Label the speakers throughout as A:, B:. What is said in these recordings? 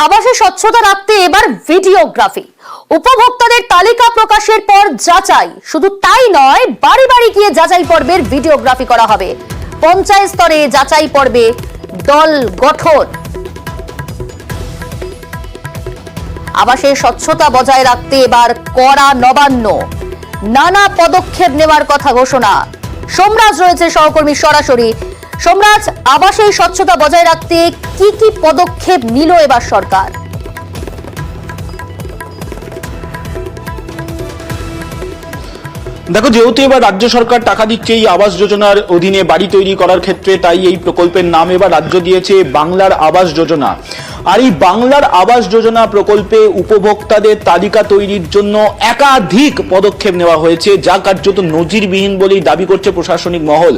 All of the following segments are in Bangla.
A: আবাসে স্বচ্ছতা রাখতে এবার ভিডিওগ্রাফি, উপভোক্তাদের তালিকা প্রকাশের পর যাচাই। শুধু তাই নয়, বাড়ি বাড়ি গিয়ে যাচাই পর্বের ভিডিওগ্রাফি করা হবে। পঞ্চায়েত স্তরে যাচাই পর্বে দল গঠন। আবাসে স্বচ্ছতা বজায় রাখতে এবার কড়া নবান্ন, নানা পদক্ষেপ নেওয়ার কথা ঘোষণা। সোমরাজ রয়েছে সহকর্মী সরাসরি। সোমরাজ, আবাসে স্বচ্ছতা বজায় রাখতে কি কি পদক্ষেপ নিল এবার সরকার?
B: দেখো, যেহেতু এবার রাজ্য সরকার টাকা দিচ্ছে এই আবাস যোজনার অধীনে বাড়ি তৈরি করার ক্ষেত্রে, তাই এই প্রকল্পের নাম এবার রাজ্য দিয়েছে বাংলার আবাস যোজনা। আর এই বাংলার আবাস যোজনা প্রকল্পে উপভোক্তাদের তালিকা তৈরির জন্য একাধিক পদক্ষেপ নেওয়া হয়েছে, যা কার্যত নজিরবিহীন বলেই দাবি করছে প্রশাসনিক মহল।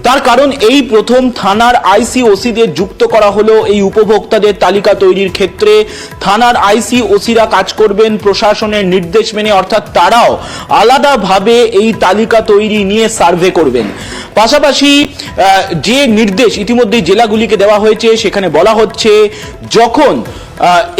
B: তার কারণ এই প্রথম থানার আইসি ওসিদের যুক্ত করা হলো এই উপভোক্তাদের তালিকা তৈরির ক্ষেত্রে। থানার আইসি ওসিরা কাজ করবেন প্রশাসনের নির্দেশ মেনে, অর্থাৎ তারাও আলাদাভাবে এই তালিকা তৈরি নিয়ে সার্ভে করবেন। পাশাপাশি যে নির্দেশ ইতিমধ্যে জেলাগুলিকে দেওয়া হয়েছে, সেখানে বলা হচ্ছে যখন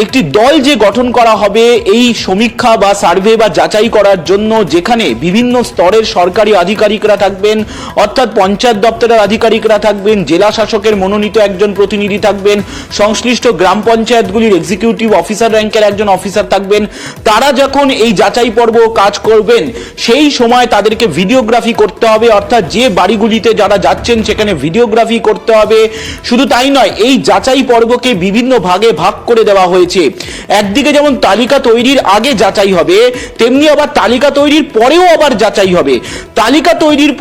B: একটি দল যে গঠন করা হবে এই সমীক্ষা বা সার্ভে বা যাচাই করার জন্য, যেখানে বিভিন্ন স্তরের সরকারি আধিকারিকরা থাকবেন, অর্থাৎ পঞ্চায়েত দপ্তরের আধিকারিকরা থাকবেন, জেলা শাসকের মনোনীত একজন প্রতিনিধি থাকবেন, সংশ্লিষ্ট গ্রাম পঞ্চায়েতগুলির এক্সিকিউটিভ অফিসার র্যাঙ্কের একজন অফিসার থাকবেন। তারা যখন এই যাচাই পর্ব কাজ করবেন, সেই সময় তাদেরকে ভিডিওগ্রাফি করতে হবে, অর্থাৎ যে বাড়িগুলিতে যারা যাচ্ছেন সেখানে ভিডিওগ্রাফি করতে হবে। শুধু তাই নয়, এই যাচাই পর্বকে বিভিন্ন ভাগে ভাগ করে দেওয়া হয়েছে। একদিকে যেমন তালিকা তৈরির আগে যাচাই হবে, তেমনি আবার তালিকা তৈরির পরেও আবার যাচাই হবে। তালিকা তৈরির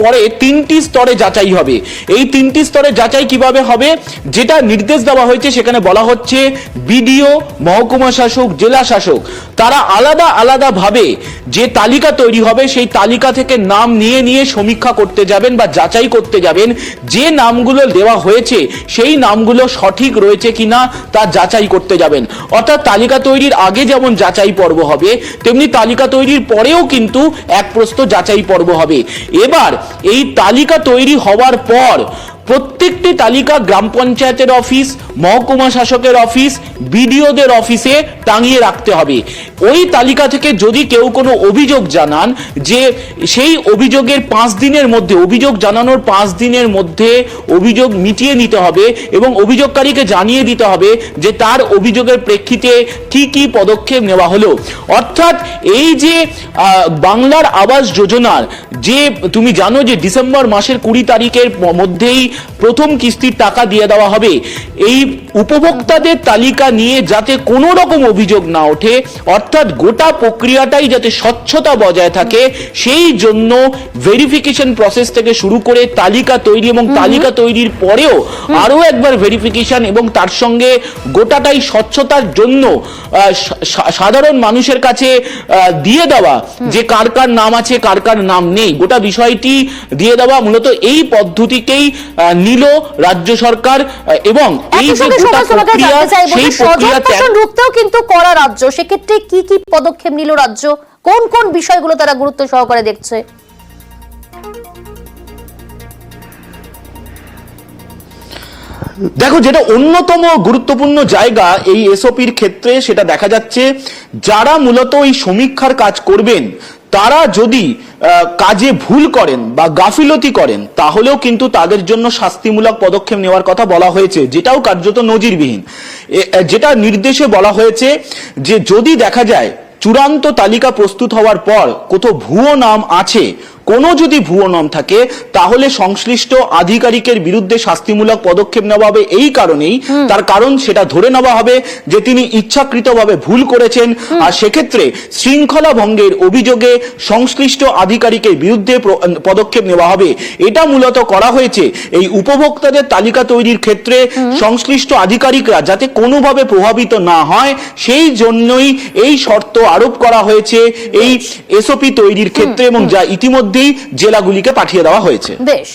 B: পরে তিনটি স্তরে যাচাই হবে। এই তিনটি স্তরে যাচাই কিভাবে হবে, যেটা নির্দেশ দেওয়া হয়েছে সেখানে বলা হচ্ছে বিডিও, মহকুমা শাসক, জেলা শাসক তারা আলাদা আলাদা ভাবে যে তালিকা তৈরি হবে সেই তালিকা থেকে নাম নিয়ে নিয়ে সমীক্ষা করতে যাবেন বা যাচাই করতে যাবেন, যে নামগুলো দেওয়া হয়েছে সেই নামগুলো সঠিক রয়েছে কিনা তা যাচাই করতে যাবেন। অর্থাৎ তালিকা তৈরির আগে যেমন যাচাই পর্ব হবে, তেমনি তালিকা তৈরির পরেও কিন্তু এক প্রস্ত যাচাই পর্ব হবে। এবার এই তালিকা তৈরি হওয়ার পর প্রত্যেকটি তালিকা গ্রাম পঞ্চায়েতের অফিস, মহকুমা শাসকের অফিস, বিডিওদের অফিসে টাঙিয়ে রাখতে হবে। ওই তালিকা থেকে যদি কেউ কোনো অভিযোগ জানান, যে সেই অভিযোগের 5 দিনের মধ্যে, অভিযোগ জানানোর 5 দিনের মধ্যে অভিযোগ মিটিয়ে নিতে হবে এবং অভিযোগকারীকে জানিয়ে দিতে হবে যে তার অভিযোগের প্রেক্ষিতে কি কি পদক্ষেপ নেওয়া হলো। অর্থাৎ এই যে বাংলার আবাস যোজনার, যে তুমি জানো যে ডিসেম্বর মাসের 20 তারিখের মধ্যেই প্রথম কিস্তির টাকা দিয়ে দেওয়া হবে। এই উপভোক্তাদের তালিকা নিয়ে যাতে কোনো রকম অভিযোগ না ওঠে, অর্থাৎ গোটা প্রক্রিয়াটাই যাতে স্বচ্ছতা বজায় থাকে, সেই জন্য ভেরিফিকেশন প্রসেস থেকে শুরু করে তালিকা তৈরি এবং তালিকা তৈরির পরেও আরো একবার ভেরিফিকেশন, এবং তার সঙ্গে গোটাটাই স্বচ্ছতার জন্য সাধারণ মানুষের কাছে দিয়ে দেওয়া যে কার কার নাম আছে কার কার নাম নেই, গোটা বিষয়টি দিয়ে দেওয়া। মূলত এই পদ্ধতিকেই নিল রাজ্য সরকার। এবং এই যে গোটা প্রক্রিয়া, সেই প্রক্রিয়া
A: রুখতেও কিন্তু করা রাজ্য, সেক্ষেত্রে কি কি পদক্ষেপ নিল রাজ্য, কোন কোন বিষয়গুলো তারা গুরুত্ব সহকারে দেখছে?
B: দেখো, যেটা অন্যতম গুরুত্বপূর্ণ জায়গা এই এসওপির ক্ষেত্রে, সেটা দেখা যাচ্ছে যারা মূলত এই সমীক্ষার কাজ করবেন, তারা যদি কাজে ভুল করেন বা গাফিলতি করেন, তাহলেও কিন্তু তাদের জন্য শাস্তিমূলক পদক্ষেপ নেওয়ার কথা বলা হয়েছে, যেটাও কার্যত নজিরবিহীন। যেটা নির্দেশে বলা হয়েছে যে যদি দেখা যায় চূড়ান্ত তালিকা প্রস্তুত হওয়ার পর কোথাও ভুয়ো নাম আছে, কোনো যদি ভুয়ো নাম থাকে, তাহলে সংশ্লিষ্ট আধিকারিকের বিরুদ্ধে শাস্তিমূলক পদক্ষেপ নেওয়া হবে। এই কারণেই, তার কারণ সেটা ধরে নেওয়া হবে যে তিনি ইচ্ছাকৃতভাবে ভুল করেছেন, আর সেক্ষেত্রে শৃঙ্খলা ভঙ্গের অভিযোগে সংশ্লিষ্ট আধিকারিকের বিরুদ্ধে পদক্ষেপ নেওয়া হবে। এটা মূলত করা হয়েছে এই উপভোক্তাদের তালিকা তৈরির ক্ষেত্রে সংশ্লিষ্ট আধিকারিকরা যাতে কোনোভাবে প্রভাবিত না হয়, সেই জন্যই এই শর্ত আরোপ করা হয়েছে এই এসওপি তৈরির ক্ষেত্রে, এবং যা ইতিমধ্যে জেলাগুলিকে পাঠিয়ে দেওয়া হয়েছে।
A: বেশ।